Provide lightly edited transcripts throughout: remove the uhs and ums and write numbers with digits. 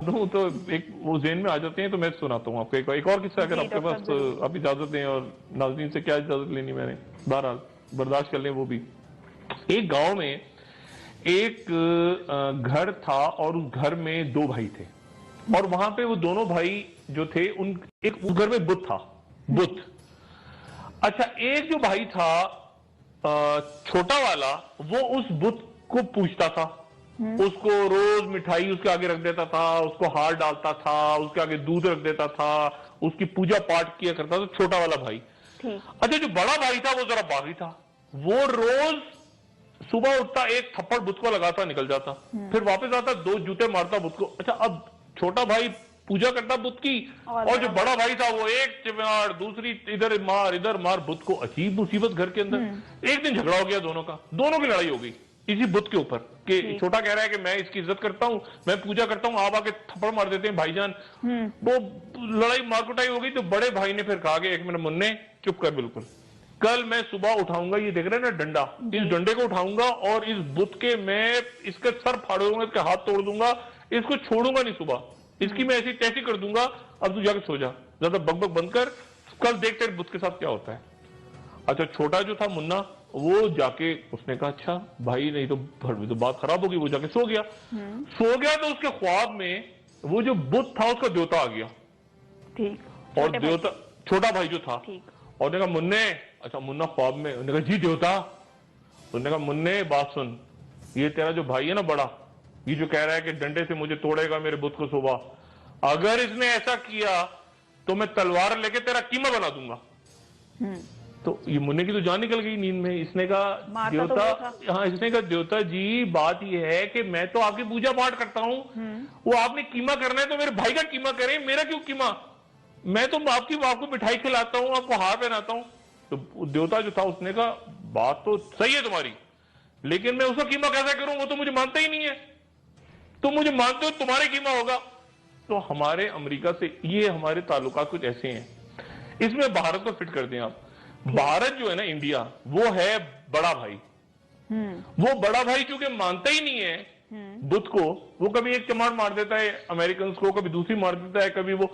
दूं तो एक वो जेन में आ जाते हैं, तो मैं सुनाता हूँ आपको एक और किस्सा, अगर आपके पास आप इजाजत दें। और नाज़रीन से क्या इजाजत लेनी मैंने, बहरहाल बर्दाश्त कर लें वो भी। एक गांव में एक घर था और उस घर में दो भाई थे, और वहां पे वो दोनों भाई जो थे उन एक उस घर में बुत था, बुत। अच्छा, एक जो भाई था छोटा वाला, वो उस बुत को पूजता था, उसको रोज मिठाई उसके आगे रख देता था, उसको हार डालता था, उसके आगे दूध रख देता था, उसकी पूजा पाठ किया करता था, छोटा वाला भाई। अच्छा, जो बड़ा भाई था वो जरा बागी था, वो रोज सुबह उठता, एक थप्पड़ बुत को लगाता, निकल जाता, फिर वापस आता, दो जूते मारता बुत को। अच्छा, अब छोटा भाई पूजा करता बुत की, और जो बड़ा भाई था वो एक चिमार, दूसरी इधर मार बुत को। अजीब मुसीबत घर के अंदर। एक दिन झगड़ा हो गया दोनों का, दोनों की लड़ाई हो गई इसी बुत के ऊपर, कि छोटा कह रहा है कि मैं इसकी इज्जत करता हूं, मैं पूजा करता हूं, आप आके थप्पड़ मार देते हैं भाईजान। वो लड़ाई मारकुटाई हो गई। तो बड़े भाई ने फिर कहा कि एक मिनट मुन्ने, चुप कर, बिल्कुल, कल मैं सुबह उठाऊंगा, ये देख रहे हैं ना डंडा, इस डंडे को उठाऊंगा और इस बुत के मैं इसके सर फाड़ दूंगा, इसके हाथ तोड़ दूंगा, इसको छोड़ूंगा नहीं सुबह, इसकी मैं ऐसी तैसी कर दूंगा। अब तू जाके सो जा, ज्यादा बकबक बंद कर, कल देखते हैं बुत के साथ क्या होता है। अच्छा, छोटा जो था मुन्ना, वो जाके उसने कहा अच्छा भाई, नहीं तो बात खराब होगी। वो जाके सो गया। तो उसके ख्वाब में वो जो बुत था उसका देवता आ गया। ठीक। और देवता, छोटा भाई जो था, और ने कहा मुन्ने, अच्छा मुन्ना ख्वाब में, उन्होंने कहा जी देवता। उन्होंने कहा मुन्ने बात सुन, ये तेरा जो भाई है ना बड़ा, ये जो कह रहा है कि डंडे से मुझे तोड़ेगा मेरे बुत को सुबह, अगर इसने ऐसा किया तो मैं तलवार लेके तेरा कीमा बना दूंगा। तो ये मुन्ने की तो जान निकल गई नींद में। इसने कहा देवता, हाँ, इसने कहा देवता जी बात ये है कि मैं तो आपकी पूजा पाठ करता हूँ, वो आपने कीमा करना है तो मेरे भाई का कीमा करें, मेरा क्यों कीमा? मैं तो आपको मिठाई खिलाता हूँ, आपको हार पहनाता हूँ। तो देवता जो था उसने कहा बात तो सही है तुम्हारी, लेकिन मैं उसका कीमा कैसे करूं, वो तो मुझे मानता ही नहीं है। तुम मुझे मानते हो, तुम्हारे कीमा होगा। तो हमारे अमेरिका से ये हमारे ताल्लुकात कुछ ऐसे हैं। इसमें भारत को फिट कर दें आप। भारत जो है ना, इंडिया, वो है बड़ा भाई। वो बड़ा भाई चूंकि मानता ही नहीं है बुत को, वो कभी एक चमार मार देता है अमेरिकन को, कभी दूसरी मार देता है, कभी वो,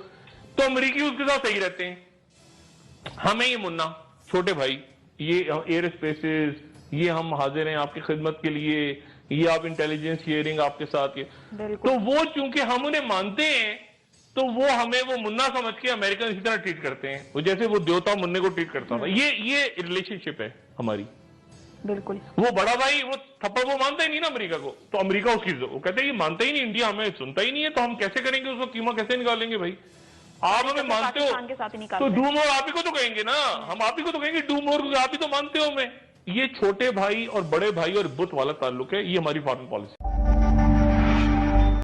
तो अमेरिकी उसके साथ सही रहते हैं। हमें ये मुन्ना, छोटे भाई, ये एयर स्पेसेस, ये हम हाजिर हैं आपकी खिदमत के लिए, ये आप इंटेलिजेंस शेयरिंग आपके साथ, ये तो वो चूंकि हम उन्हें मानते हैं, तो वो हमें वो मुन्ना समझ के अमेरिकन इसी तरह ट्रीट करते हैं, वो जैसे वो देवता मुन्ने को ट्रीट करता था। ये रिलेशनशिप है हमारी। बिल्कुल। वो बड़ा भाई, वो थप्पड़ वो मानता ही नहीं ना अमेरिका को, तो अमेरिका उसकी, वो कहते हैं ये मानता ही नहीं, इंडिया हमें सुनता ही नहीं है, तो हम कैसे करेंगे उसको कीमा कैसे निकालेंगे भाई? आप हमें मानते हो तो डू मोर आप ही को तो कहेंगे ना, हम आप ही को तो कहेंगे डू मोर, क्योंकि आप ही तो मानते हो हमें। ये छोटे भाई और बड़े भाई और बुत वाला ताल्लुक है, ये हमारी फॉरेन पॉलिसी।